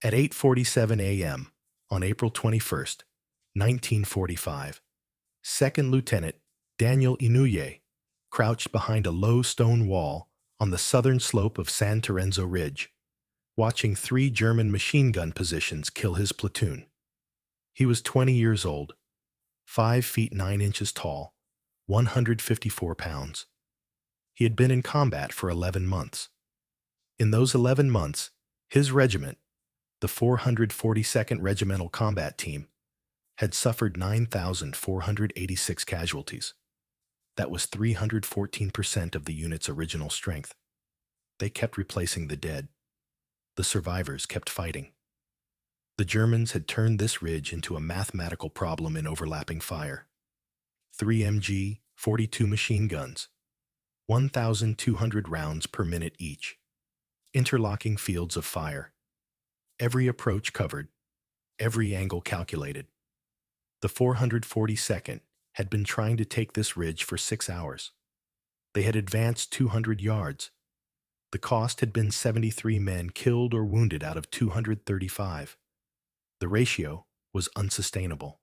At 8:47 a.m. on April 21st, 1945, Second Lieutenant Daniel Inouye crouched behind a low stone wall on the southern slope of San Terenzo Ridge, watching three German machine gun positions kill his platoon. He was 20 years old, 5 feet 9 inches tall, 154 pounds. He had been in combat for 11 months. In those 11 months, his regiment, the 442nd Regimental Combat Team, had suffered 9,486 casualties. That was 314% of the unit's original strength. They kept replacing the dead. The survivors kept fighting. The Germans had turned this ridge into a mathematical problem in overlapping fire. 3 MG-42 machine guns, 1,200 rounds per minute each. Interlocking fields of fire. Every approach covered, every angle calculated. The 442nd had been trying to take this ridge for 6 hours. They had advanced 200 yards. The cost had been 73 men killed or wounded out of 235. The ratio was unsustainable.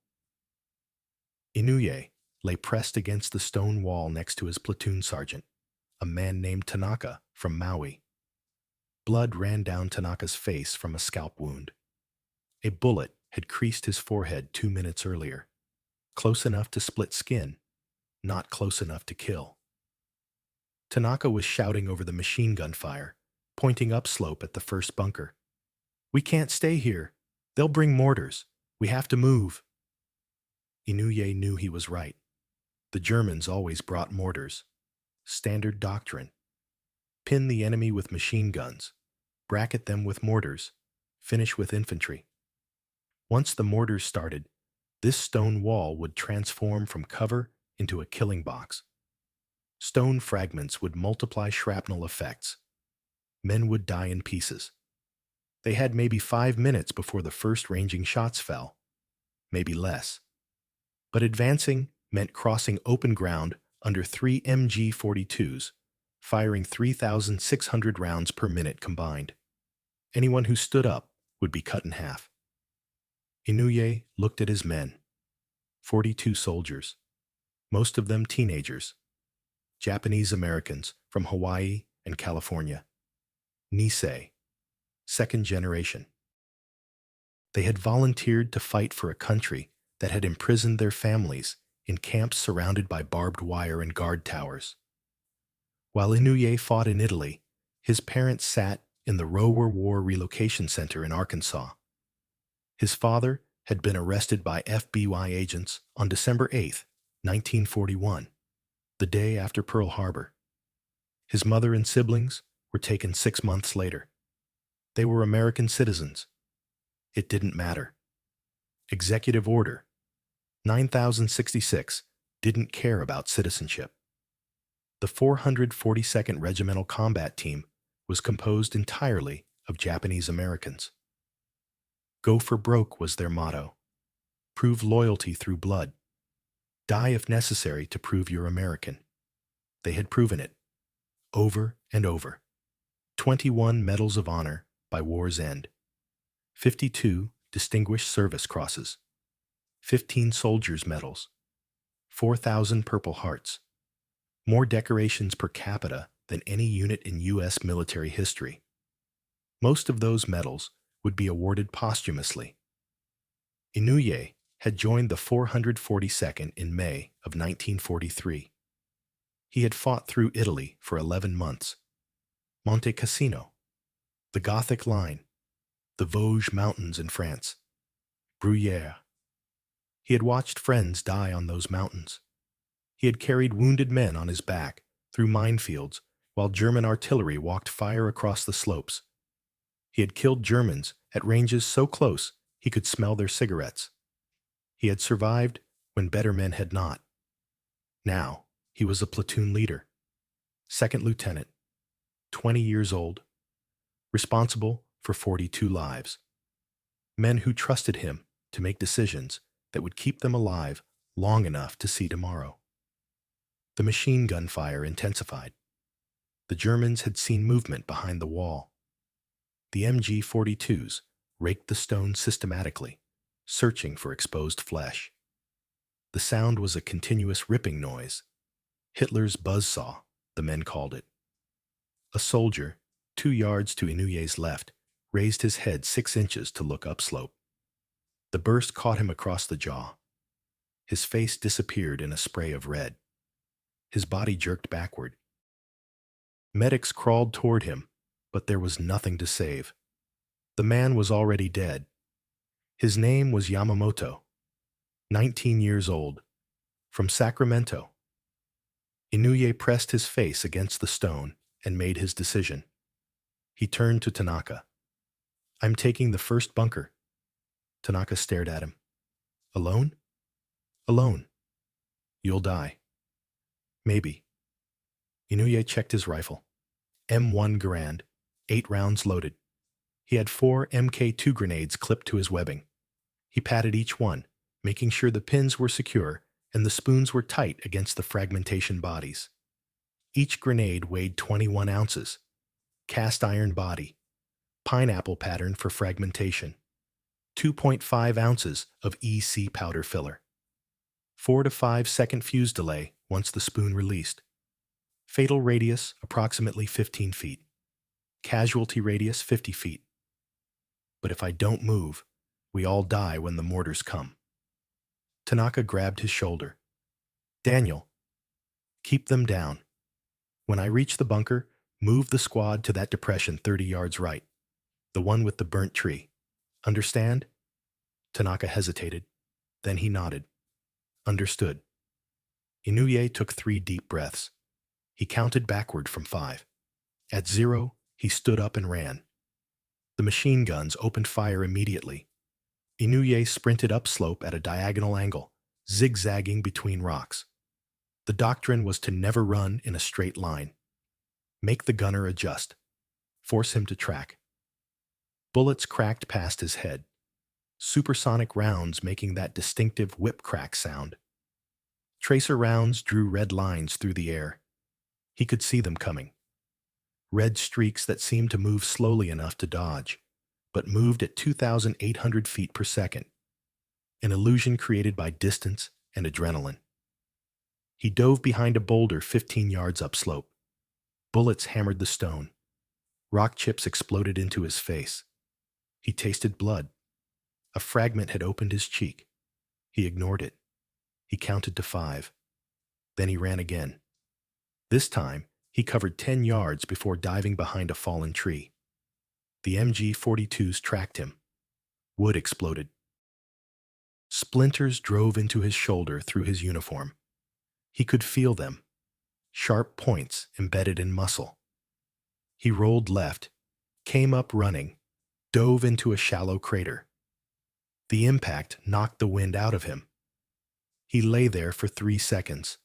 Inouye lay pressed against the stone wall next to his platoon sergeant, a man named Tanaka from Maui. Blood ran down Tanaka's face from a scalp wound. A bullet had creased his forehead 2 minutes earlier, close enough to split skin, not close enough to kill. Tanaka was shouting over the machine gun fire, pointing upslope at the first bunker. "We can't stay here. They'll bring mortars. We have to move." Inouye knew he was right. The Germans always brought mortars. Standard doctrine. Pin the enemy with machine guns, bracket them with mortars, finish with infantry. Once the mortars started, this stone wall would transform from cover into a killing box. Stone fragments would multiply shrapnel effects. Men would die in pieces. They had maybe 5 minutes before the first ranging shots fell, maybe less. But advancing meant crossing open ground under 3 MG-42s, firing 3,600 rounds per minute combined. Anyone who stood up would be cut in half. Inouye looked at his men. 42 soldiers, most of them teenagers. Japanese Americans from Hawaii and California. Nisei, second generation. They had volunteered to fight for a country that had imprisoned their families in camps surrounded by barbed wire and guard towers. While Inouye fought in Italy, his parents sat in the Rower War Relocation Center in Arkansas. His father had been arrested by FBI agents on December 8, 1941, the day after Pearl Harbor. His mother and siblings were taken 6 months later. They were American citizens. It didn't matter. Executive Order 9066 didn't care about citizenship. The 442nd Regimental Combat Team was composed entirely of Japanese Americans. Go for broke was their motto. Prove loyalty through blood. Die if necessary to prove you're American. They had proven it, over and over. 21 Medals of Honor by war's end. 52 Distinguished Service Crosses. 15 Soldiers' Medals. 4,000 Purple Hearts. More decorations per capita than any unit in U.S. military history. Most of those medals would be awarded posthumously. Inouye had joined the 442nd in May of 1943. He had fought through Italy for 11 months. Monte Cassino, the Gothic Line, the Vosges Mountains in France, Bruyères. He had watched friends die on those mountains. He had carried wounded men on his back through minefields while German artillery walked fire across the slopes. He had killed Germans at ranges so close he could smell their cigarettes. He had survived when better men had not. Now he was a platoon leader, second lieutenant, 20 years old, responsible for 42 lives. Men who trusted him to make decisions that would keep them alive long enough to see tomorrow. The machine gun fire intensified. The Germans had seen movement behind the wall. The MG-42s raked the stone systematically, searching for exposed flesh. The sound was a continuous ripping noise. Hitler's buzzsaw, the men called it. A soldier, 2 yards to Inouye's left, raised his head 6 inches to look upslope. The burst caught him across the jaw. His face disappeared in a spray of red. His body jerked backward. Medics crawled toward him, but there was nothing to save. The man was already dead. His name was Yamamoto, 19 years old, from Sacramento. Inouye pressed his face against the stone and made his decision. He turned to Tanaka. "I'm taking the first bunker." Tanaka stared at him. "Alone?" "Alone. You'll die." "Maybe." Inouye checked his rifle. M1 Garand, 8 rounds loaded. He had 4 MK2 grenades clipped to his webbing. He patted each one, making sure the pins were secure and the spoons were tight against the fragmentation bodies. Each grenade weighed 21 ounces. Cast iron body. Pineapple pattern for fragmentation. 2.5 ounces of EC powder filler. 4 to 5 second fuse delay once the spoon released. Fatal radius approximately 15 feet. Casualty radius 50 feet. But if I don't move, we all die when the mortars come. Tanaka grabbed his shoulder. "Daniel, keep them down. When I reach the bunker, move the squad to that depression 30 yards right, the one with the burnt tree. Understand?" Tanaka hesitated. Then he nodded. "Understood." Inouye took 3 deep breaths. He counted backward from 5. At 0, he stood up and ran. The machine guns opened fire immediately. Inouye sprinted upslope at a diagonal angle, zigzagging between rocks. The doctrine was to never run in a straight line. Make the gunner adjust. Force him to track. Bullets cracked past his head, supersonic rounds making that distinctive whip-crack sound. Tracer rounds drew red lines through the air. He could see them coming. Red streaks that seemed to move slowly enough to dodge, but moved at 2,800 feet per second, an illusion created by distance and adrenaline. He dove behind a boulder 15 yards upslope. Bullets hammered the stone. Rock chips exploded into his face. He tasted blood. A fragment had opened his cheek. He ignored it. He counted to 5. Then he ran again. This time, he covered 10 yards before diving behind a fallen tree. The MG-42s tracked him. Wood exploded. Splinters drove into his shoulder through his uniform. He could feel them, sharp points embedded in muscle. He rolled left, came up running, dove into a shallow crater. The impact knocked the wind out of him. He lay there for 3 seconds,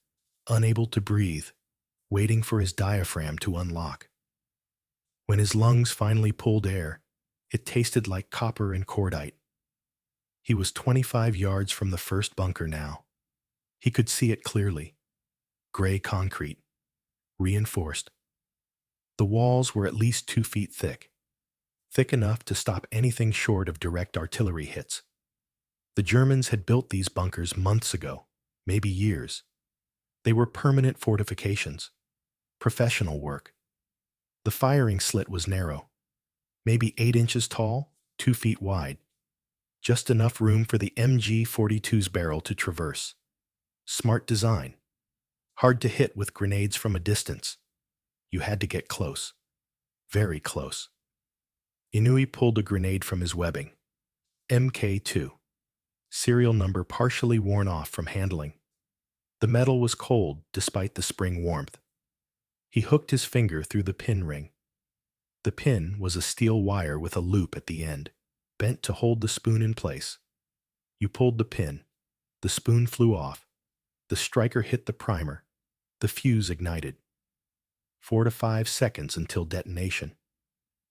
unable to breathe, waiting for his diaphragm to unlock. When his lungs finally pulled air, it tasted like copper and cordite. He was 25 yards from the first bunker now. He could see it clearly. Gray concrete, reinforced. The walls were at least 2 feet thick enough to stop anything short of direct artillery hits. The Germans had built these bunkers months ago, maybe years. They were permanent fortifications, professional work. The firing slit was narrow, maybe 8 inches tall, 2 feet wide. Just enough room for the MG-42's barrel to traverse. Smart design. Hard to hit with grenades from a distance. You had to get close. Very close. Inouye pulled a grenade from his webbing. MK2. Serial number partially worn off from handling. The metal was cold despite the spring warmth. He hooked his finger through the pin ring. The pin was a steel wire with a loop at the end, bent to hold the spoon in place. You pulled the pin. The spoon flew off. The striker hit the primer. The fuse ignited. 4 to 5 seconds until detonation.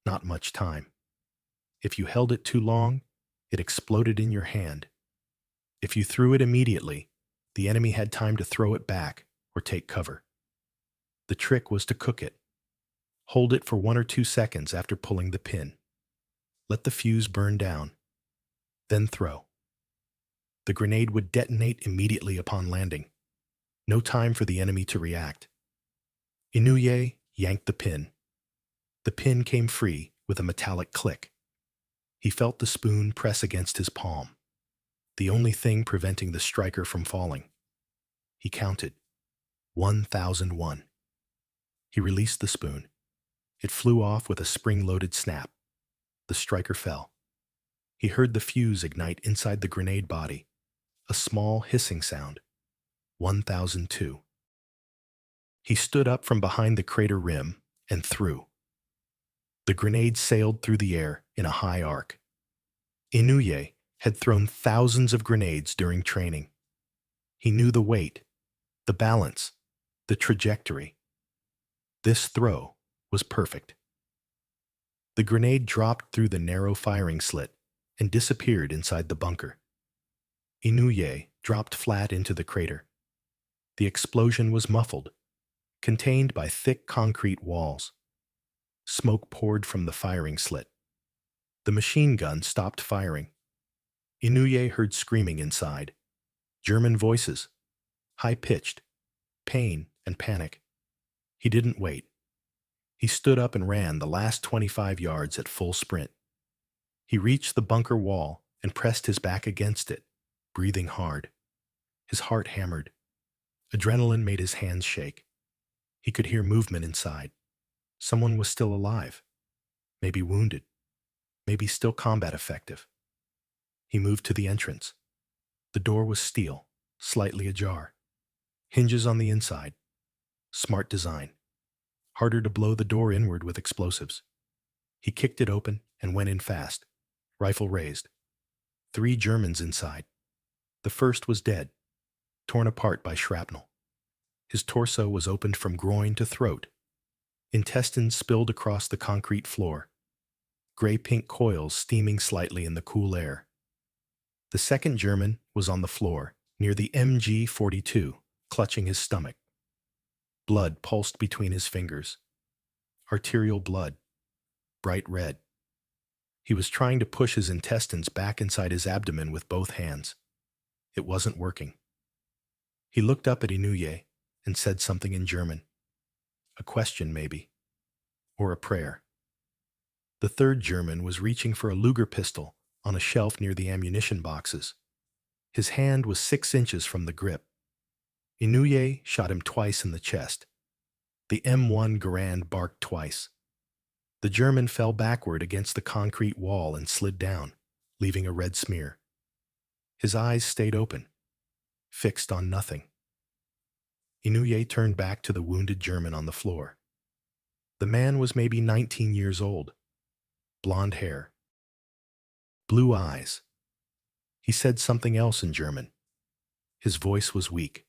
Not much time. If you held it too long, it exploded in your hand. If you threw it immediately, the enemy had time to throw it back or take cover. The trick was to cook it. Hold it for 1 or 2 seconds after pulling the pin. Let the fuse burn down. Then throw. The grenade would detonate immediately upon landing. No time for the enemy to react. Inouye yanked the pin. The pin came free with a metallic click. He felt the spoon press against his palm, the only thing preventing the striker from falling. He counted. 1001. He released the spoon. It flew off with a spring-loaded snap. The striker fell. He heard the fuse ignite inside the grenade body, a small hissing sound. 1002. He stood up from behind the crater rim and threw. The grenade sailed through the air in a high arc. Inouye had thrown thousands of grenades during training. He knew the weight, the balance, the trajectory. This throw was perfect. The grenade dropped through the narrow firing slit and disappeared inside the bunker. Inouye dropped flat into the crater. The explosion was muffled, contained by thick concrete walls. Smoke poured from the firing slit. The machine gun stopped firing. Inouye heard screaming inside. German voices, high-pitched, pain and panic. He didn't wait. He stood up and ran the last 25 yards at full sprint. He reached the bunker wall and pressed his back against it, breathing hard. His heart hammered. Adrenaline made his hands shake. He could hear movement inside. Someone was still alive, maybe wounded, maybe still combat effective. He moved to the entrance. The door was steel, slightly ajar. Hinges on the inside. Smart design. Harder to blow the door inward with explosives. He kicked it open and went in fast, rifle raised. 3 Germans inside. The first was dead, torn apart by shrapnel. His torso was opened from groin to throat. Intestines spilled across the concrete floor. Gray-pink coils steaming slightly in the cool air. The second German was on the floor, near the MG-42, clutching his stomach. Blood pulsed between his fingers. Arterial blood, bright red. He was trying to push his intestines back inside his abdomen with both hands. It wasn't working. He looked up at Inouye and said something in German. A question, maybe. Or a prayer. The third German was reaching for a Luger pistol on a shelf near the ammunition boxes. His hand was 6 inches from the grip. Inouye shot him twice in the chest. The M1 Garand barked twice. The German fell backward against the concrete wall and slid down, leaving a red smear. His eyes stayed open, fixed on nothing. Inouye turned back to the wounded German on the floor. The man was maybe 19 years old. Blonde hair. Blue eyes. He said something else in German. His voice was weak.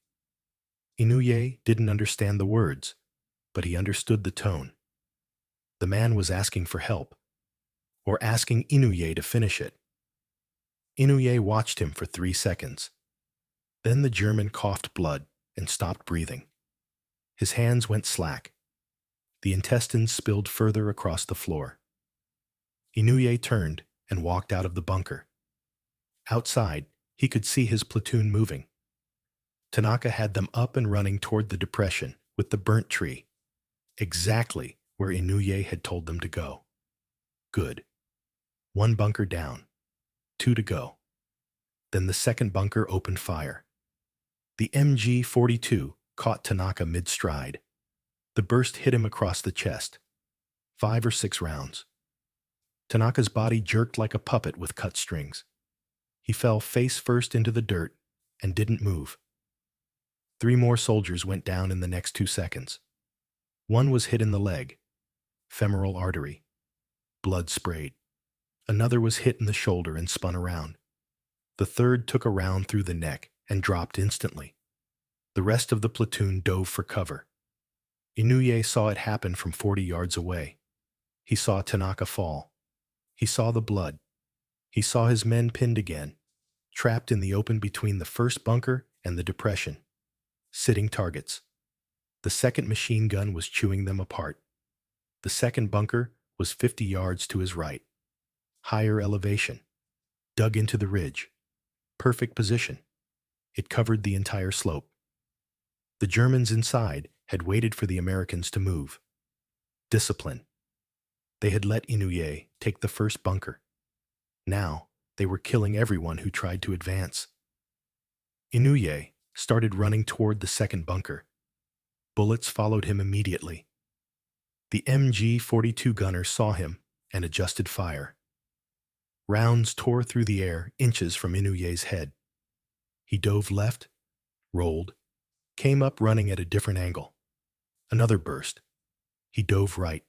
Inouye didn't understand the words, but he understood the tone. The man was asking for help, or asking Inouye to finish it. Inouye watched him for 3 seconds. Then the German coughed blood and stopped breathing. His hands went slack. The intestines spilled further across the floor. Inouye turned and walked out of the bunker. Outside, he could see his platoon moving. Tanaka had them up and running toward the depression with the burnt tree, exactly where Inouye had told them to go. Good. 1 bunker down. 2 to go. Then the second bunker opened fire. The MG-42 caught Tanaka mid-stride. The burst hit him across the chest. 5 or 6 rounds. Tanaka's body jerked like a puppet with cut strings. He fell face first into the dirt and didn't move. 3 more soldiers went down in the next 2 seconds. One was hit in the leg, femoral artery. Blood sprayed. Another was hit in the shoulder and spun around. The third took a round through the neck and dropped instantly. The rest of the platoon dove for cover. Inouye saw it happen from 40 yards away. He saw Tanaka fall. He saw the blood. He saw his men pinned again, trapped in the open between the first bunker and the depression. Sitting targets. The second machine gun was chewing them apart. The second bunker was 50 yards to his right. Higher elevation. Dug into the ridge. Perfect position. It covered the entire slope. The Germans inside had waited for the Americans to move. Discipline. They had let Inouye take the first bunker. Now, they were killing everyone who tried to advance. Inouye started running toward the second bunker. Bullets followed him immediately. The MG-42 gunner saw him and adjusted fire. Rounds tore through the air inches from Inouye's head. He dove left, rolled, came up running at a different angle. Another burst. He dove right.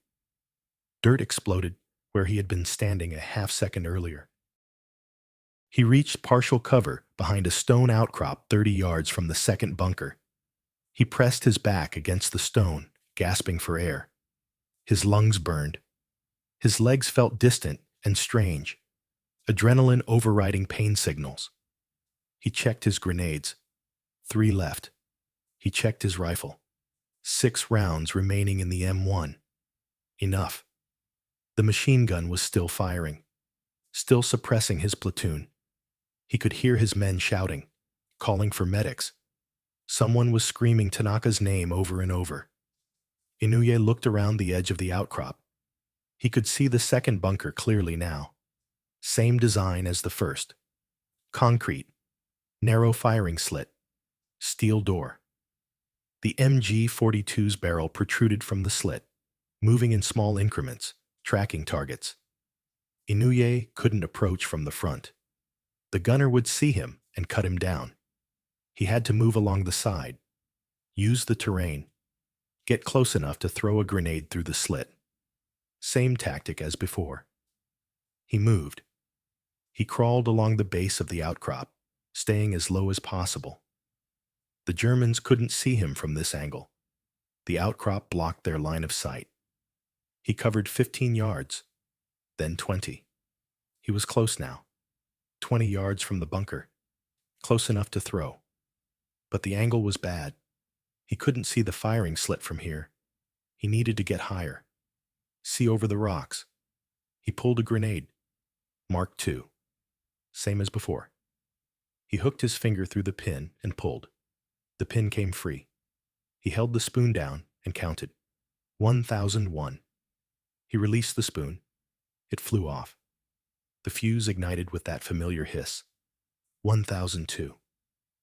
Dirt exploded where he had been standing a half-second earlier. He reached partial cover behind a stone outcrop 30 yards from the second bunker. He pressed his back against the stone, gasping for air. His lungs burned. His legs felt distant and strange, adrenaline overriding pain signals. He checked his grenades. 3 left. He checked his rifle. 6 rounds remaining in the M1. Enough. The machine gun was still firing, still suppressing his platoon. He could hear his men shouting, calling for medics. Someone was screaming Tanaka's name over and over. Inouye looked around the edge of the outcrop. He could see the second bunker clearly now. Same design as the first. Concrete. Narrow firing slit. Steel door. The MG-42's barrel protruded from the slit, moving in small increments, tracking targets. Inouye couldn't approach from the front. The gunner would see him and cut him down. He had to move along the side, use the terrain, get close enough to throw a grenade through the slit. Same tactic as before. He moved. He crawled along the base of the outcrop, staying as low as possible. The Germans couldn't see him from this angle. The outcrop blocked their line of sight. He covered 15 yards, then 20. He was close now, 20 yards from the bunker, close enough to throw. But the angle was bad. He couldn't see the firing slit from here. He needed to get higher. See over the rocks. He pulled a grenade. Mark II. Same as before. He hooked his finger through the pin and pulled. The pin came free. He held the spoon down and counted. 1001. He released the spoon. It flew off. The fuse ignited with that familiar hiss. 1002.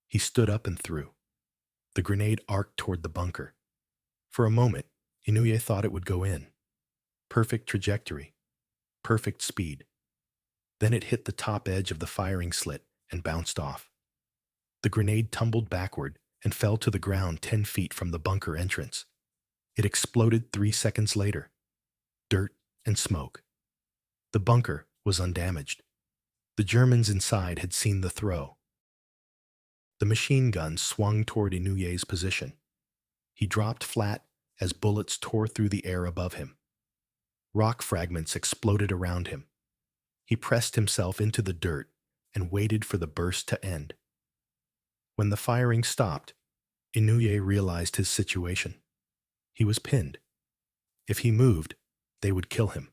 He stood up and threw. The grenade arced toward the bunker. For a moment, Inouye thought it would go in. Perfect trajectory. Perfect speed. Then it hit the top edge of the firing slit and bounced off. The grenade tumbled backward and fell to the ground 10 feet from the bunker entrance. It exploded 3 seconds later. Dirt and smoke. The bunker was undamaged. The Germans inside had seen the throw. The machine gun swung toward Inouye's position. He dropped flat as bullets tore through the air above him. Rock fragments exploded around him. He pressed himself into the dirt and waited for the burst to end. When the firing stopped, Inouye realized his situation. He was pinned. If he moved, they would kill him.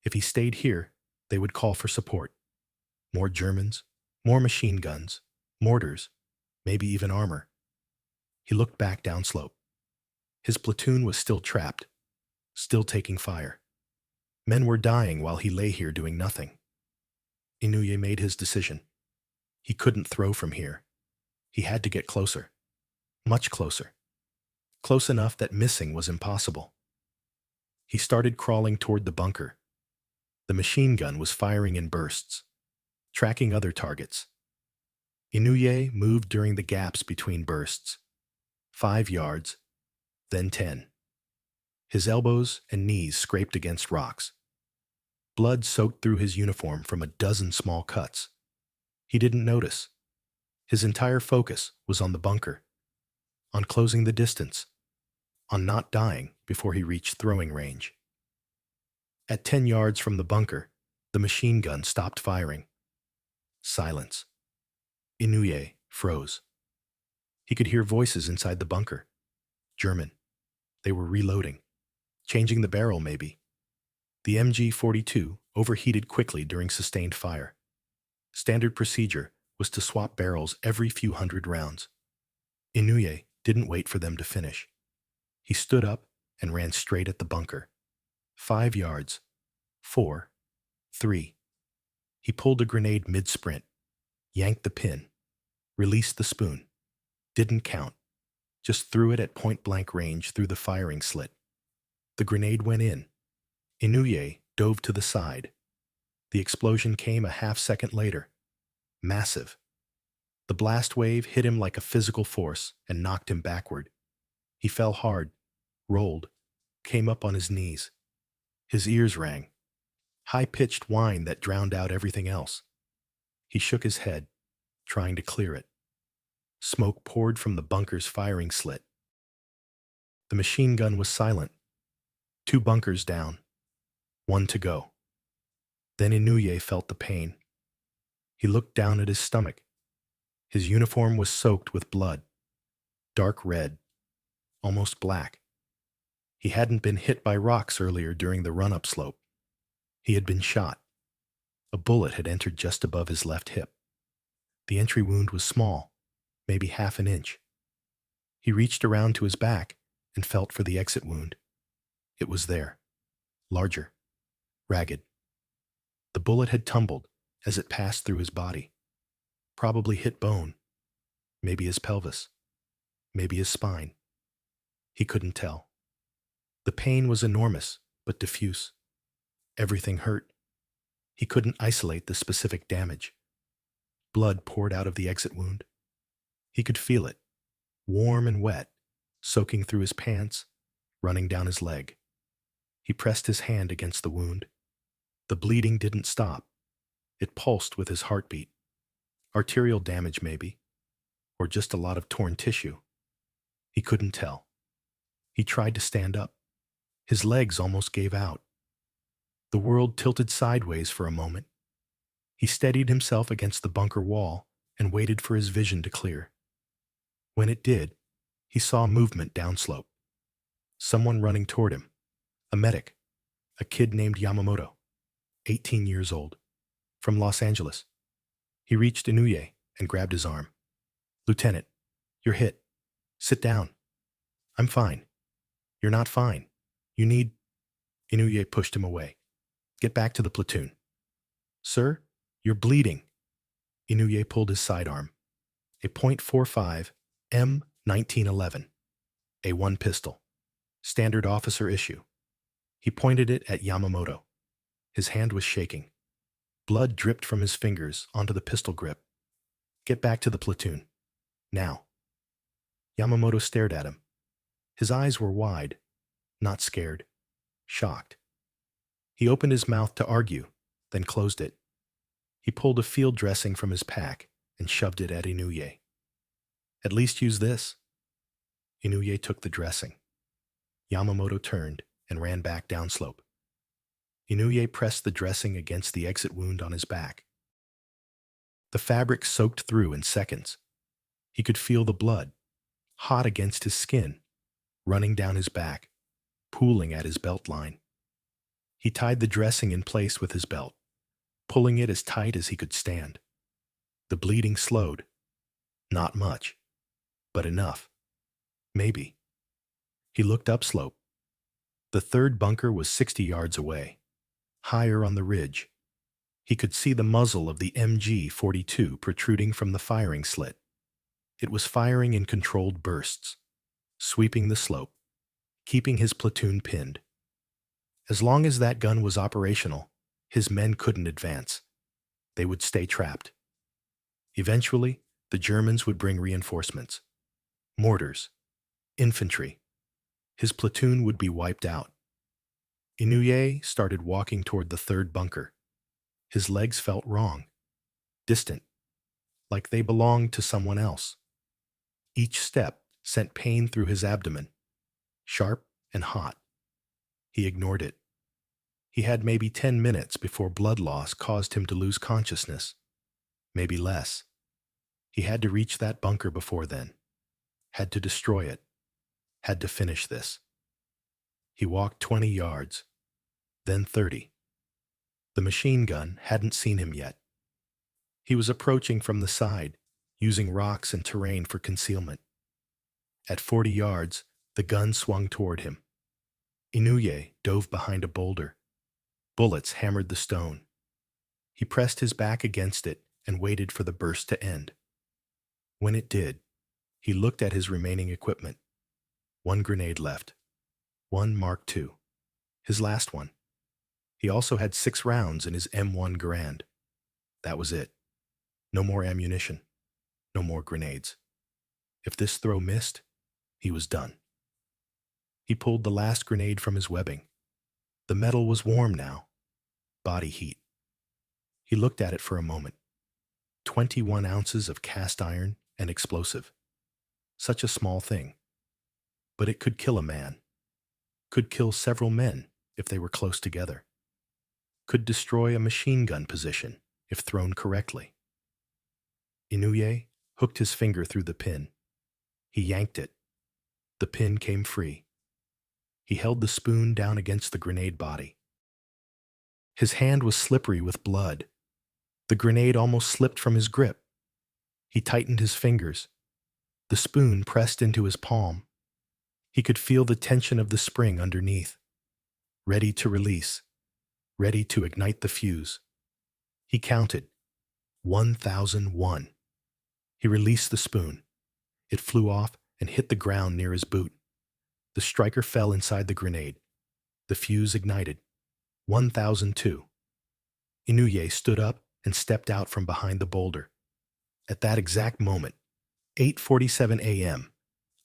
If he stayed here, they would call for support. More Germans, more machine guns, mortars, maybe even armor. He looked back downslope. His platoon was still trapped, still taking fire. Men were dying while he lay here doing nothing. Inouye made his decision. He couldn't throw from here. He had to get closer. Much closer. Close enough that missing was impossible. He started crawling toward the bunker. The machine gun was firing in bursts, tracking other targets. Inouye moved during the gaps between bursts. 5 yards, then 10. His elbows and knees scraped against rocks. Blood soaked through his uniform from a dozen small cuts. He didn't notice. His entire focus was on the bunker, on closing the distance, on not dying before he reached throwing range. At 10 yards from the bunker, the machine gun stopped firing. Silence. Inouye froze. He could hear voices inside the bunker. German. They were reloading. Changing the barrel, maybe. The MG-42 overheated quickly during sustained fire. Standard procedure was to swap barrels every few hundred rounds. Inouye didn't wait for them to finish. He stood up and ran straight at the bunker. 5 yards. 4. 3. He pulled a grenade mid-sprint, yanked the pin, released the spoon. Didn't count. Just threw it at point-blank range through the firing slit. The grenade went in. Inouye dove to the side. The explosion came a half-second later. Massive. The blast wave hit him like a physical force and knocked him backward. He fell hard, rolled, came up on his knees. His ears rang. High-pitched whine that drowned out everything else. He shook his head, trying to clear it. Smoke poured from the bunker's firing slit. The machine gun was silent. 2 bunkers down. 1 to go. Then Inouye felt the pain. He looked down at his stomach. His uniform was soaked with blood. Dark red. Almost black. He hadn't been hit by rocks earlier during the run-up slope. He had been shot. A bullet had entered just above his left hip. The entry wound was small, maybe half an inch. He reached around to his back and felt for the exit wound. It was there, larger, ragged. The bullet had tumbled as it passed through his body. Probably hit bone, maybe his pelvis, maybe his spine. He couldn't tell. The pain was enormous, but diffuse. Everything hurt. He couldn't isolate the specific damage. Blood poured out of the exit wound. He could feel it, warm and wet, soaking through his pants, running down his leg. He pressed his hand against the wound. The bleeding didn't stop. It pulsed with his heartbeat. Arterial damage, maybe, or just a lot of torn tissue. He couldn't tell. He tried to stand up. His legs almost gave out. The world tilted sideways for a moment. He steadied himself against the bunker wall and waited for his vision to clear. When it did, he saw movement downslope. Someone running toward him. A medic. A kid named Yamamoto, 18 years old, from Los Angeles. He reached Inouye and grabbed his arm. "Lieutenant, you're hit. Sit down." "I'm fine." "You're not fine. You need—" Inouye pushed him away. "Get back to the platoon." "Sir, you're bleeding." Inouye pulled his sidearm. A .45 M1911. A1 pistol. Standard officer issue. He pointed it at Yamamoto. His hand was shaking. Blood dripped from his fingers onto the pistol grip. "Get back to the platoon. Now." Yamamoto stared at him. His eyes were wide, not scared, shocked. He opened his mouth to argue, then closed it. He pulled a field dressing from his pack and shoved it at Inouye. "At least use this." Inouye took the dressing. Yamamoto turned and ran back downslope. Inouye pressed the dressing against the exit wound on his back. The fabric soaked through in seconds. He could feel the blood, hot against his skin, running down his back, pooling at his belt line. He tied the dressing in place with his belt, pulling it as tight as he could stand. The bleeding slowed. Not much, but enough. Maybe. He looked upslope. The third bunker was 60 yards away, higher on the ridge. He could see the muzzle of the MG-42 protruding from the firing slit. It was firing in controlled bursts, sweeping the slope, keeping his platoon pinned. As long as that gun was operational, his men couldn't advance. They would stay trapped. Eventually, the Germans would bring reinforcements. Mortars. Infantry. His platoon would be wiped out. Inouye started walking toward the third bunker. His legs felt wrong, distant, like they belonged to someone else. Each step sent pain through his abdomen, sharp and hot. He ignored it. He had maybe 10 minutes before blood loss caused him to lose consciousness. Maybe less. He had to reach that bunker before then. Had to destroy it. Had to finish this. He walked 20 yards, then 30. The machine gun hadn't seen him yet. He was approaching from the side, using rocks and terrain for concealment. At 40 yards, the gun swung toward him. Inouye dove behind a boulder. Bullets hammered the stone. He pressed his back against it and waited for the burst to end. When it did, he looked at his remaining equipment. One grenade left. One Mark II. His last one. He also had 6 rounds in his M1 Garand. That was it. No more ammunition. No more grenades. If this throw missed, he was done. He pulled the last grenade from his webbing. The metal was warm now. Body heat. He looked at it for a moment. 21 ounces of cast iron and explosive. Such a small thing. But it could kill a man. Could kill several men if they were close together. Could destroy a machine gun position if thrown correctly. Inouye hooked his finger through the pin. He yanked it. The pin came free. He held the spoon down against the grenade body. His hand was slippery with blood. The grenade almost slipped from his grip. He tightened his fingers. The spoon pressed into his palm. He could feel the tension of the spring underneath. Ready to release. Ready to ignite the fuse. He counted. 1001. He released the spoon. It flew off and hit the ground near his boot. The striker fell inside the grenade. The fuse ignited. 1002. Inouye stood up and stepped out from behind the boulder. At that exact moment, 8:47 a.m.,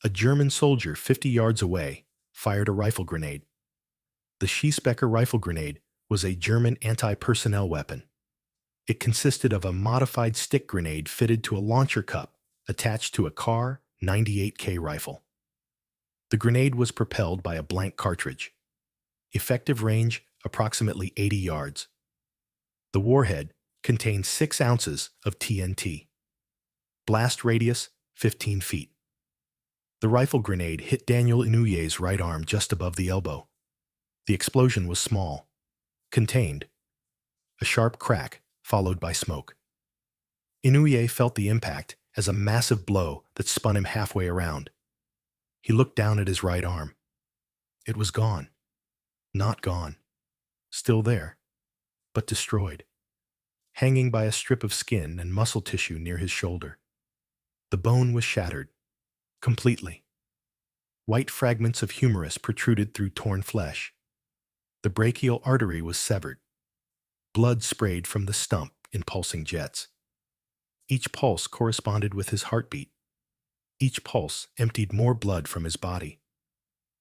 a German soldier 50 yards away fired a rifle grenade. The Schießbecker rifle grenade was a German anti-personnel weapon. It consisted of a modified stick grenade fitted to a launcher cup attached to a Kar 98K rifle. The grenade was propelled by a blank cartridge. Effective range approximately 80 yards. The warhead contained 6 ounces of TNT. Blast radius 15 feet. The rifle grenade hit Daniel Inouye's right arm just above the elbow. The explosion was small, contained. A sharp crack followed by smoke. Inouye felt the impact as a massive blow that spun him halfway around. He looked down at his right arm. It was gone. Not gone. Still there, but destroyed. Hanging by a strip of skin and muscle tissue near his shoulder. The bone was shattered. Completely. White fragments of humerus protruded through torn flesh. The brachial artery was severed. Blood sprayed from the stump in pulsing jets. Each pulse corresponded with his heartbeat. Each pulse emptied more blood from his body.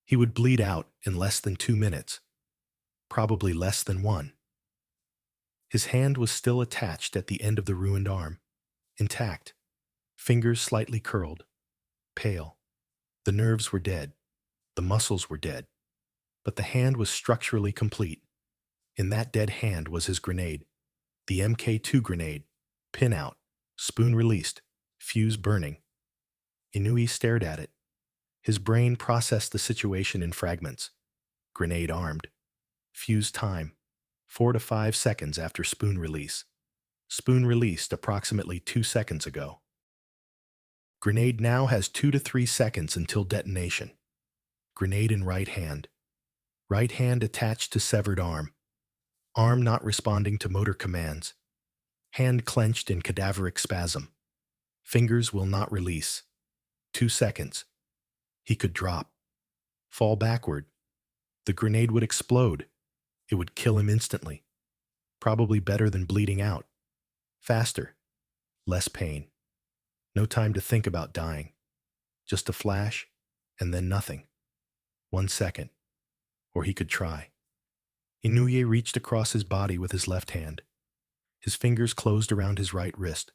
He would bleed out in less than 2 minutes. Probably less than 1. His hand was still attached at the end of the ruined arm, intact, fingers slightly curled, pale. The nerves were dead, the muscles were dead, but the hand was structurally complete. In that dead hand was his grenade, the Mk2 grenade, pin out, spoon released, fuse burning. Inouye stared at it. His brain processed the situation in fragments. Grenade armed. Fuse time, 4 to 5 seconds after spoon release. Spoon released approximately 2 seconds ago. Grenade now has 2 to 3 seconds until detonation. Grenade in right hand. Right hand attached to severed arm. Arm not responding to motor commands. Hand clenched in cadaveric spasm. Fingers will not release. 2 seconds. He could drop. Fall backward. The grenade would explode. It would kill him instantly. Probably better than bleeding out. Faster. Less pain. No time to think about dying. Just a flash, and then nothing. 1 second. Or he could try. Inouye reached across his body with his left hand. His fingers closed around his right wrist,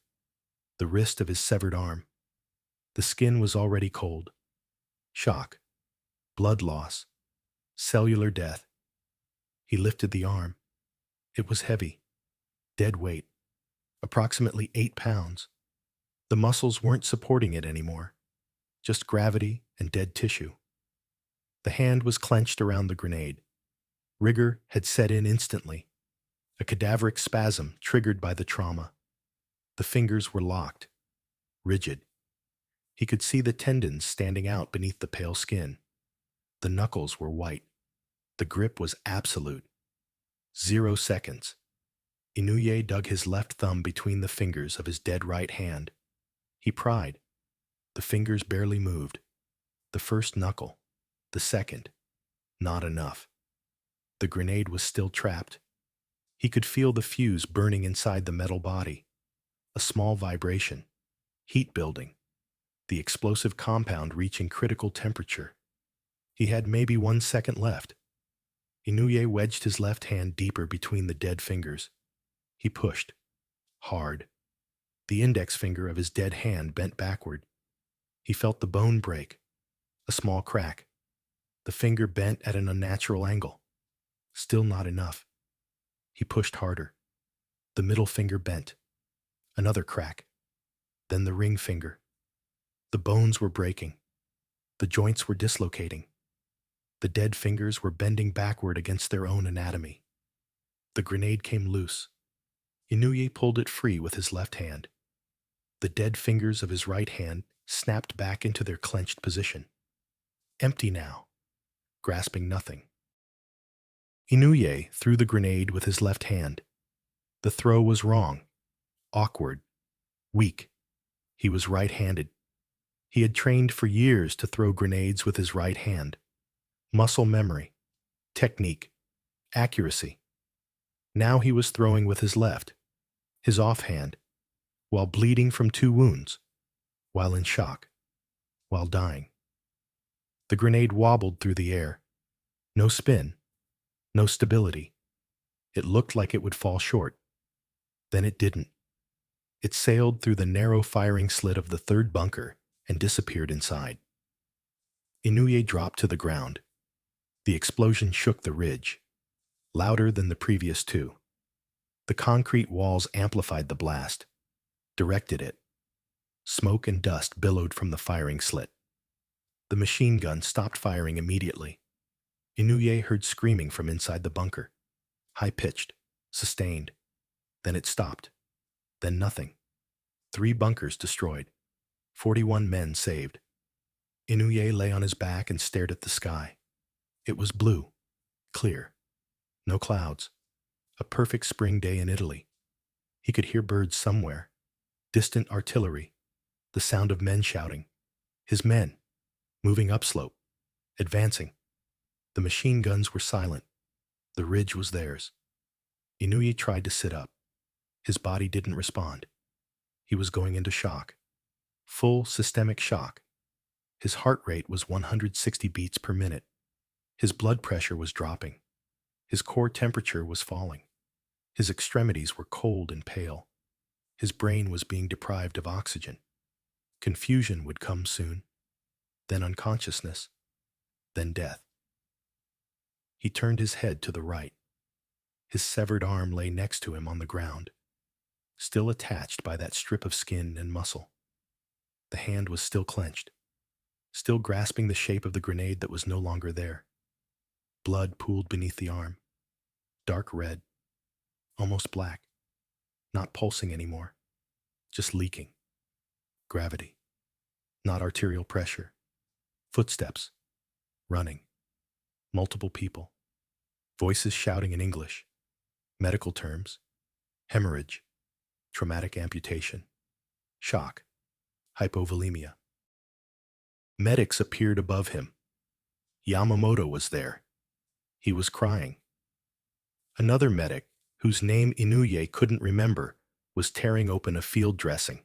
the wrist of his severed arm. The skin was already cold. Shock. Blood loss. Cellular death. He lifted the arm. It was heavy. Dead weight. Approximately 8 pounds. The muscles weren't supporting it anymore. Just gravity and dead tissue. The hand was clenched around the grenade. Rigor had set in instantly. a cadaveric spasm triggered by the trauma. The fingers were locked, rigid. He could see the tendons standing out beneath the pale skin. The knuckles were white. The grip was absolute. 0 seconds. Inouye dug his left thumb between the fingers of his dead right hand. He pried. The fingers barely moved. The first knuckle. The second. Not enough. The grenade was still trapped. He could feel the fuse burning inside the metal body. A small vibration. Heat building. The explosive compound reaching critical temperature. He had maybe 1 second left. Inouye wedged his left hand deeper between the dead fingers. He pushed. Hard. The index finger of his dead hand bent backward. He felt the bone break. A small crack. The finger bent at an unnatural angle. Still not enough. He pushed harder. The middle finger bent. Another crack. Then the ring finger. The bones were breaking. The joints were dislocating. The dead fingers were bending backward against their own anatomy. The grenade came loose. Inouye pulled it free with his left hand. The dead fingers of his right hand snapped back into their clenched position. Empty now, grasping nothing. Inouye threw the grenade with his left hand. The throw was wrong, awkward, weak. He was right-handed. He had trained for years to throw grenades with his right hand. Muscle memory, technique, accuracy. Now he was throwing with his left, his offhand, while bleeding from 2 wounds, while in shock, while dying. The grenade wobbled through the air. No spin, no stability. It looked like it would fall short. Then it didn't. It sailed through the narrow firing slit of the 3rd bunker and disappeared inside. Inouye dropped to the ground. The explosion shook the ridge, louder than the previous 2. The concrete walls amplified the blast, directed it. Smoke and dust billowed from the firing slit. The machine gun stopped firing immediately. Inouye heard screaming from inside the bunker, high-pitched, sustained. Then it stopped. Then nothing. 3 bunkers destroyed. 41 men saved. Inouye lay on his back and stared at the sky. It was blue, clear, no clouds, a perfect spring day in Italy. He could hear birds somewhere, distant artillery, the sound of men shouting. His men, moving upslope, advancing. The machine guns were silent. The ridge was theirs. Inouye tried to sit up. His body didn't respond. He was going into shock. Full systemic shock. His heart rate was 160 beats per minute. His blood pressure was dropping. His core temperature was falling. His extremities were cold and pale. His brain was being deprived of oxygen. Confusion would come soon, then unconsciousness, then death. He turned his head to the right. His severed arm lay next to him on the ground, still attached by that strip of skin and muscle. The hand was still clenched, still grasping the shape of the grenade that was no longer there. Blood pooled beneath the arm, dark red, almost black, not pulsing anymore, just leaking. Gravity, not arterial pressure. Footsteps, running, multiple people, voices shouting in English, medical terms, hemorrhage, traumatic amputation, shock, hypovolemia. Medics appeared above him. Yamamoto was there. He was crying. Another medic, whose name Inouye couldn't remember, was tearing open a field dressing.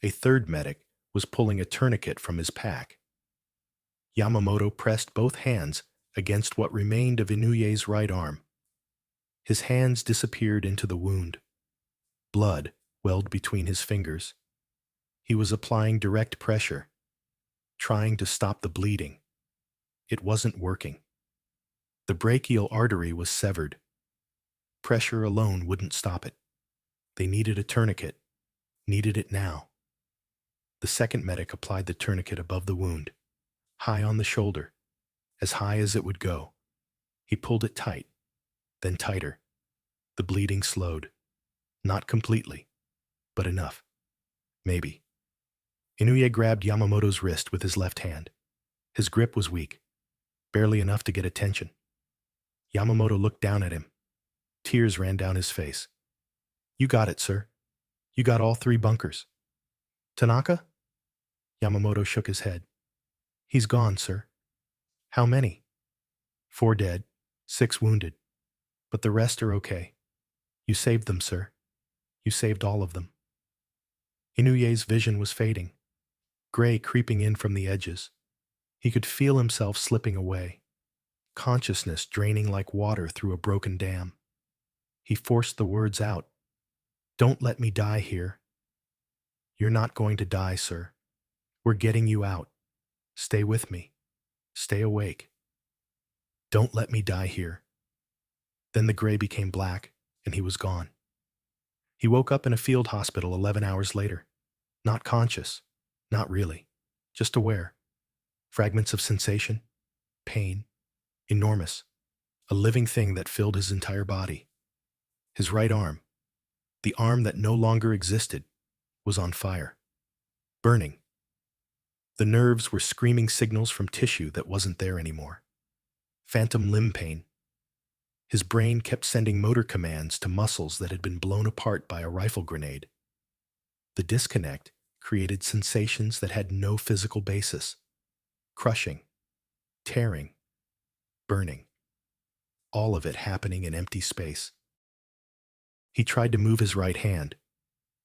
A 3rd medic was pulling a tourniquet from his pack. Yamamoto pressed both hands against what remained of Inouye's right arm. His hands disappeared into the wound. Blood welled between his fingers. He was applying direct pressure, trying to stop the bleeding. It wasn't working. The brachial artery was severed. Pressure alone wouldn't stop it. They needed a tourniquet, needed it now. The 2nd medic applied the tourniquet above the wound, high on the shoulder, as high as it would go. He pulled it tight, then tighter. The bleeding slowed. Not completely, but enough. Maybe. Inouye grabbed Yamamoto's wrist with his left hand. His grip was weak, barely enough to get attention. Yamamoto looked down at him. Tears ran down his face. You got it, sir. You got all 3 bunkers. Tanaka? Yamamoto shook his head. He's gone, sir. How many? 4 dead, 6 wounded. But the rest are okay. You saved them, sir. You saved all of them. Inouye's vision was fading, gray creeping in from the edges. He could feel himself slipping away, consciousness draining like water through a broken dam. He forced the words out. Don't let me die here. You're not going to die, sir. We're getting you out. Stay with me. Stay awake. Don't let me die here. Then the gray became black, and he was gone. He woke up in a field hospital 11 hours later. Not conscious. Not really. Just aware. Fragments of sensation. Pain. Enormous. A living thing that filled his entire body. His right arm, the arm that no longer existed, was on fire. Burning. The nerves were screaming signals from tissue that wasn't there anymore. Phantom limb pain. His brain kept sending motor commands to muscles that had been blown apart by a rifle grenade. The disconnect created sensations that had no physical basis. Crushing. Tearing. Burning. All of it happening in empty space. He tried to move his right hand,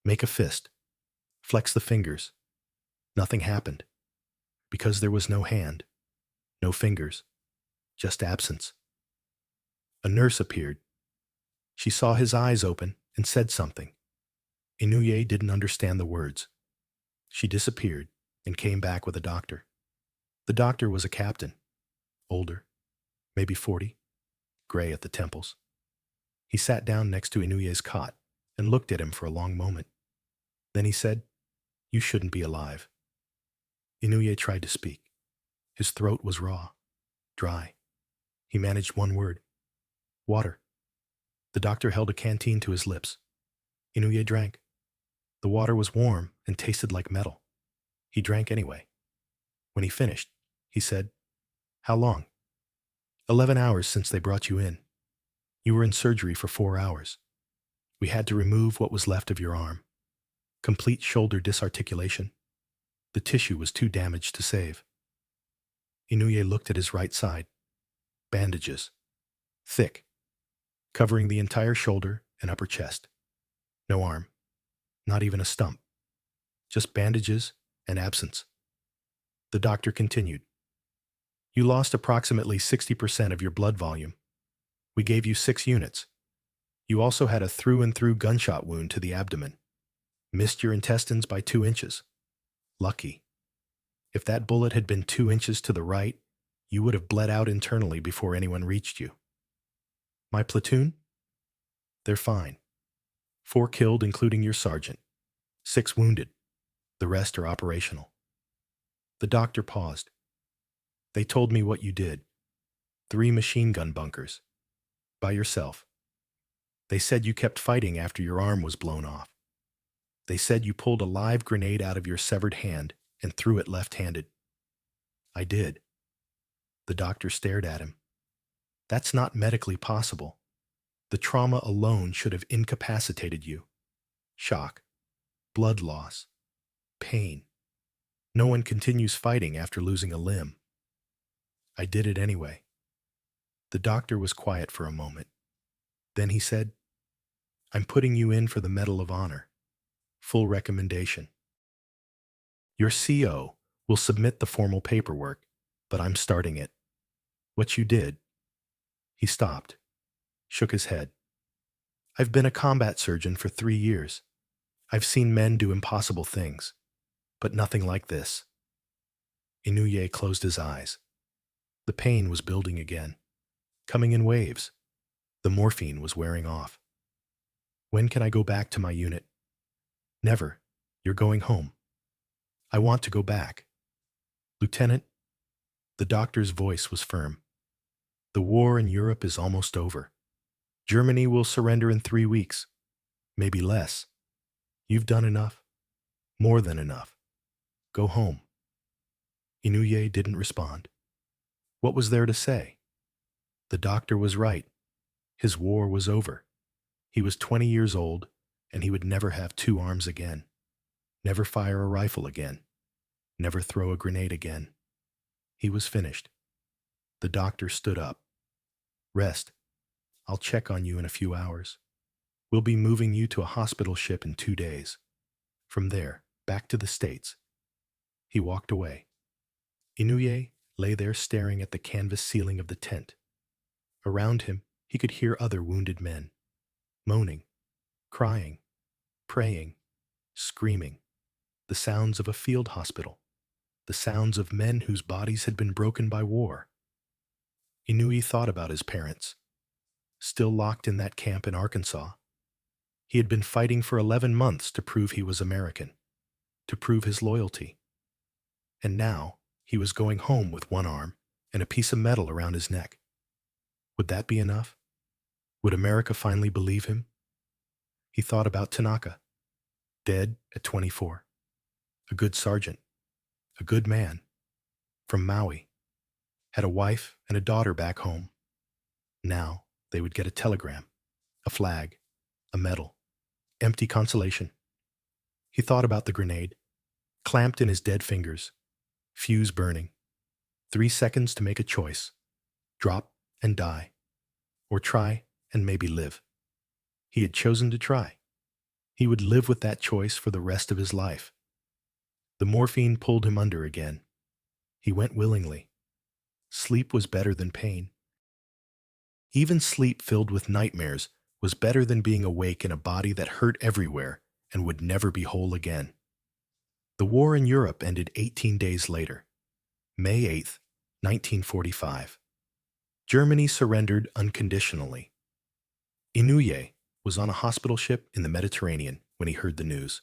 make a fist, flex the fingers. Nothing happened, because there was no hand, no fingers, just absence. A nurse appeared. She saw his eyes open and said something. Inouye didn't understand the words. She disappeared and came back with a doctor. The doctor was a captain, older, maybe 40, gray at the temples. He sat down next to Inouye's cot and looked at him for a long moment. Then he said, "You shouldn't be alive." Inouye tried to speak. His throat was raw, dry. He managed one word. Water. The doctor held a canteen to his lips. Inouye drank. The water was warm and tasted like metal. He drank anyway. When he finished, he said, "How long?" 11 hours since they brought you in. You were in surgery for 4 hours. We had to remove what was left of your arm. Complete shoulder disarticulation. The tissue was too damaged to save. Inouye looked at his right side. Bandages. Thick. Covering the entire shoulder and upper chest. No arm. Not even a stump. Just bandages and absence. The doctor continued. You lost approximately 60% of your blood volume. We gave you 6 units. You also had a through-and-through gunshot wound to the abdomen. Missed your intestines by 2 inches. Lucky. If that bullet had been 2 inches to the right, you would have bled out internally before anyone reached you. My platoon? They're fine. 4 killed, including your sergeant. 6 wounded. The rest are operational. The doctor paused. They told me what you did. 3 machine gun bunkers. By yourself. They said you kept fighting after your arm was blown off. They said you pulled a live grenade out of your severed hand and threw it left-handed. I did. The doctor stared at him. That's not medically possible. The trauma alone should have incapacitated you. Shock. Blood loss. Pain. No one continues fighting after losing a limb. I did it anyway. The doctor was quiet for a moment. Then he said, I'm putting you in for the Medal of Honor. Full recommendation. Your CO will submit the formal paperwork, but I'm starting it. What you did. He stopped, shook his head. I've been a combat surgeon for 3 years. I've seen men do impossible things, but nothing like this. Inouye closed his eyes. The pain was building again, coming in waves. The morphine was wearing off. When can I go back to my unit? Never. You're going home. I want to go back. Lieutenant, the doctor's voice was firm. The war in Europe is almost over. Germany will surrender in 3 weeks, maybe less. You've done enough, more than enough. Go home. Inouye didn't respond. What was there to say? The doctor was right. His war was over. He was 20 years old, and he would never have two arms again, never fire a rifle again, never throw a grenade again. He was finished. The doctor stood up. Rest. I'll check on you in a few hours. We'll be moving you to a hospital ship in 2 days. From there, back to the States. He walked away. Inouye lay there staring at the canvas ceiling of the tent. Around him, he could hear other wounded men, moaning, crying, praying, screaming, the sounds of a field hospital, the sounds of men whose bodies had been broken by war. Inouye thought about his parents, still locked in that camp in Arkansas. He had been fighting for 11 months to prove he was American, to prove his loyalty. And now he was going home with one arm and a piece of metal around his neck. Would that be enough? Would America finally believe him? He thought about Tanaka, dead at 24. A good sergeant, a good man, from Maui, had a wife and a daughter back home. Now they would get a telegram, a flag, a medal, empty consolation. He thought about the grenade, clamped in his dead fingers, fuse burning. 3 seconds to make a choice, drop and die, or try and maybe live. He had chosen to try. He would live with that choice for the rest of his life. The morphine pulled him under again. He went willingly. Sleep was better than pain. Even sleep filled with nightmares was better than being awake in a body that hurt everywhere and would never be whole again. The war in Europe ended 18 days later, May 8th, 1945. Germany surrendered unconditionally. Inouye was on a hospital ship in the Mediterranean when he heard the news.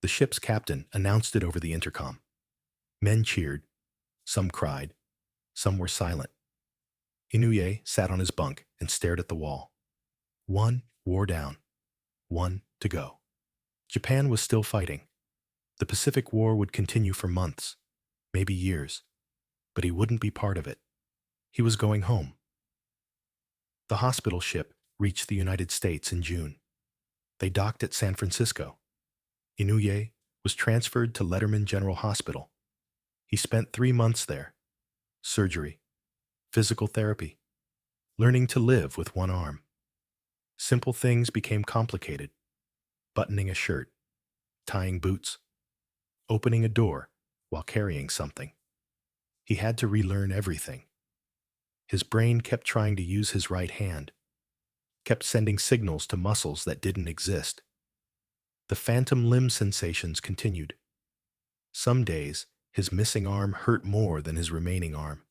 The ship's captain announced it over the intercom. Men cheered. Some cried. Some were silent. Inouye sat on his bunk and stared at the wall. One war down. One to go. Japan was still fighting. The Pacific War would continue for months, maybe years, but he wouldn't be part of it. He was going home. The hospital ship reached the United States in June. They docked at San Francisco. Inouye was transferred to Letterman General Hospital. He spent 3 months there. Surgery, physical therapy, learning to live with one arm. Simple things became complicated. Buttoning a shirt, tying boots, opening a door while carrying something. He had to relearn everything. His brain kept trying to use his right hand, kept sending signals to muscles that didn't exist. The phantom limb sensations continued. Some days, his missing arm hurt more than his remaining arm.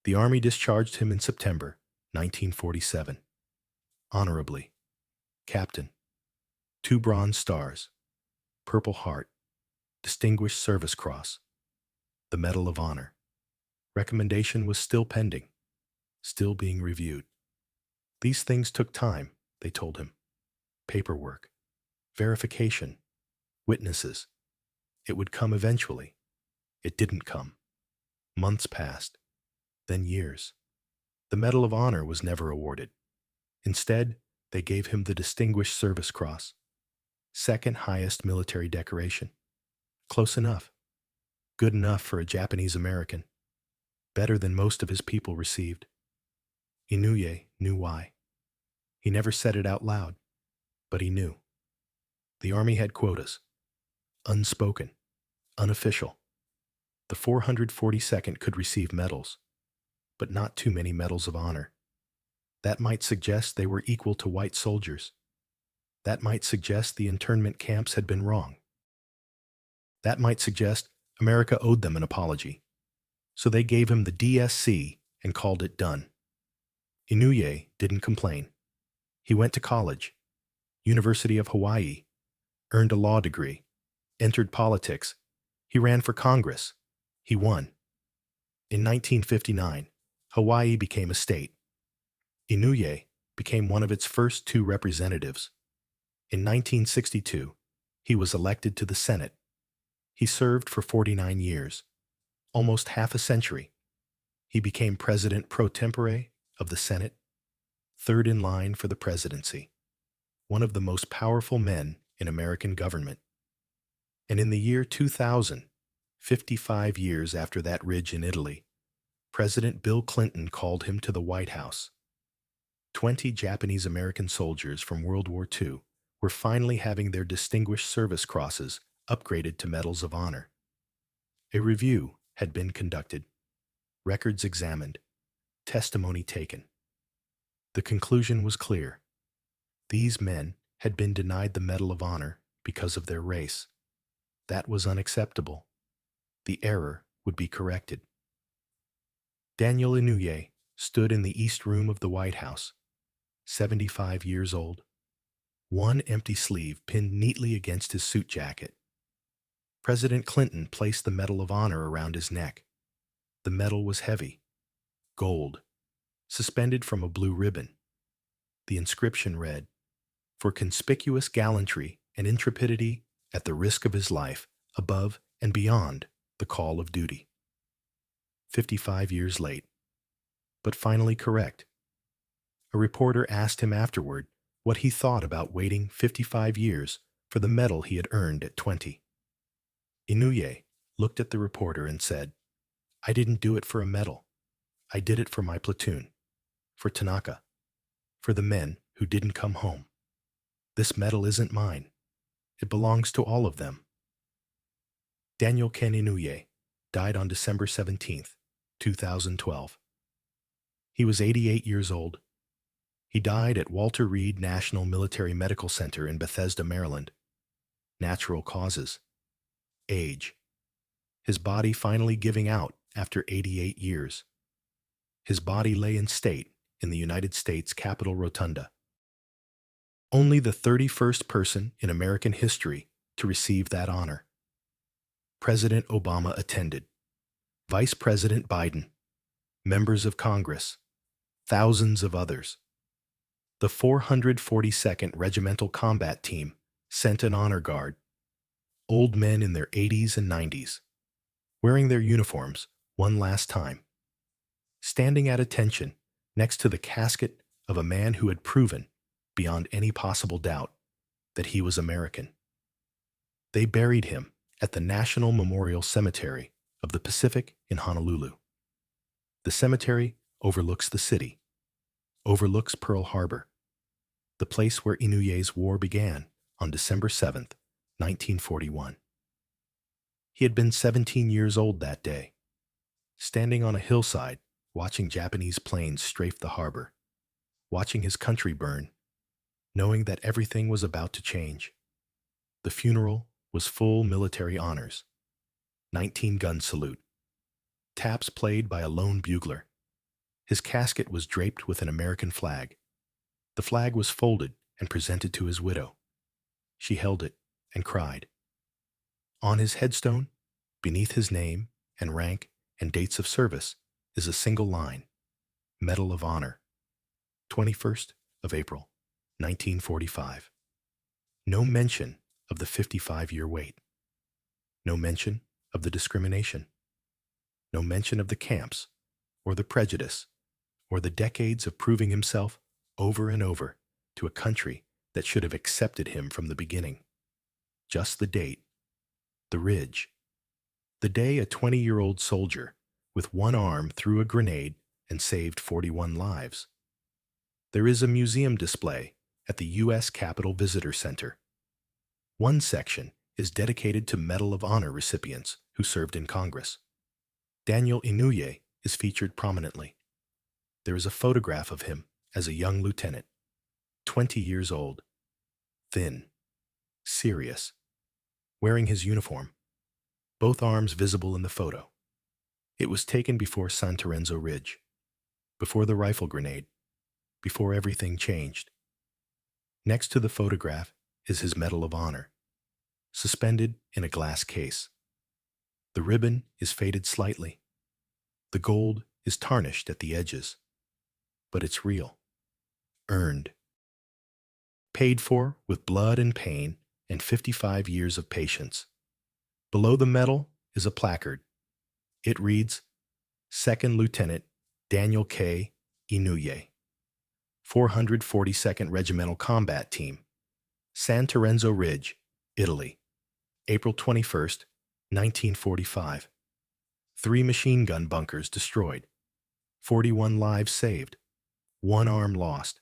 The Army discharged him in September 1947. Honorably. Captain. 2 Bronze Stars. Purple Heart. Distinguished Service Cross. The Medal of Honor. Recommendation was still pending, still being reviewed. These things took time, they told him. Paperwork. Verification. Witnesses. It would come eventually. It didn't come. Months passed. Then years. The Medal of Honor was never awarded. Instead, they gave him the Distinguished Service Cross. Second highest military decoration. Close enough. Good enough for a Japanese American. Better than most of his people received. Inouye knew why. He never said it out loud, but he knew. The Army had quotas. Unspoken. Unofficial. The 442nd could receive medals, but not too many medals of honor. That might suggest they were equal to white soldiers. That might suggest the internment camps had been wrong. That might suggest America owed them an apology. So they gave him the DSC and called it done. Inouye didn't complain. He went to college, University of Hawaii, earned a law degree, entered politics. He ran for Congress. He won. In 1959, Hawaii became a state. Inouye became one of its first two representatives. In 1962, he was elected to the Senate. He served for 49 years, almost half a century. He became president pro tempore of the Senate, third in line for the presidency, one of the most powerful men in American government. And in the year 2000, 55 years after that ridge in Italy, President Bill Clinton called him to the White House. 20 Japanese-American soldiers from World War II were finally having their Distinguished Service Crosses upgraded to Medals of Honor. A review had been conducted, records examined, testimony taken. The conclusion was clear. These men had been denied the Medal of Honor because of their race. That was unacceptable. The error would be corrected. Daniel Inouye stood in the East Room of the White House, 75 years old, one empty sleeve pinned neatly against his suit jacket. President Clinton placed the Medal of Honor around his neck. The medal was heavy, gold, suspended from a blue ribbon. The inscription read, "For conspicuous gallantry and intrepidity at the risk of his life, above and beyond the call of duty." 55 years late, but finally correct. A reporter asked him afterward what he thought about waiting 55 years for the medal he had earned at 20. Inouye looked at the reporter and said, "I didn't do it for a medal. I did it for my platoon, for Tanaka, for the men who didn't come home. This medal isn't mine. It belongs to all of them." Daniel Ken Inouye died on December 17, 2012. He was 88 years old. He died at Walter Reed National Military Medical Center in Bethesda, Maryland. Natural causes. Age. His body finally giving out after 88 years. His body lay in state in the United States Capitol Rotunda. Only the 31st person in American history to receive that honor. President Obama attended. Vice President Biden. Members of Congress. Thousands of others. The 442nd Regimental Combat Team sent an honor guard. Old men in their 80s and 90s, wearing their uniforms one last time, standing at attention next to the casket of a man who had proven, beyond any possible doubt, that he was American. They buried him at the National Memorial Cemetery of the Pacific in Honolulu. The cemetery overlooks the city, overlooks Pearl Harbor, the place where Inouye's war began on December 7th, 1941. He had been 17 years old that day, standing on a hillside watching Japanese planes strafe the harbor, watching his country burn, knowing that everything was about to change. The funeral was full military honors, 19-gun salute, taps played by a lone bugler. His casket was draped with an American flag. The flag was folded and presented to his widow. She held it and cried. On his headstone, beneath his name and rank and dates of service, is a single line, Medal of Honor, 21st of April, 1945. No mention of the 55-year wait. No mention of the discrimination. No mention of the camps, or the prejudice, or the decades of proving himself over and over to a country that should have accepted him from the beginning. Just the date, the ridge, the day a 20-year-old soldier with one arm threw a grenade and saved 41 lives. There is a museum display at the U.S. Capitol Visitor Center. One section is dedicated to Medal of Honor recipients who served in Congress. Daniel Inouye is featured prominently. There is a photograph of him as a young lieutenant, 20 years old, thin, serious, wearing his uniform, both arms visible in the photo. It was taken before San Terenzo Ridge, before the rifle grenade, before everything changed. Next to the photograph is his Medal of Honor, suspended in a glass case. The ribbon is faded slightly. The gold is tarnished at the edges, but it's real. Earned. Paid for with blood and pain and 55 years of patience. Below the medal is a placard. It reads, Second Lieutenant Daniel K. Inouye, 442nd Regimental Combat Team, San Terenzo Ridge, Italy, April 21st, 1945. 3 machine gun bunkers destroyed. 41 lives saved. 1 arm lost.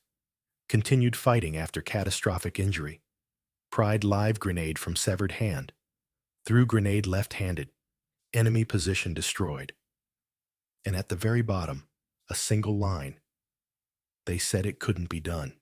Continued fighting after catastrophic injury. Pried live grenade from severed hand. Threw grenade left-handed. Enemy position destroyed. And at the very bottom, a single line. They said it couldn't be done.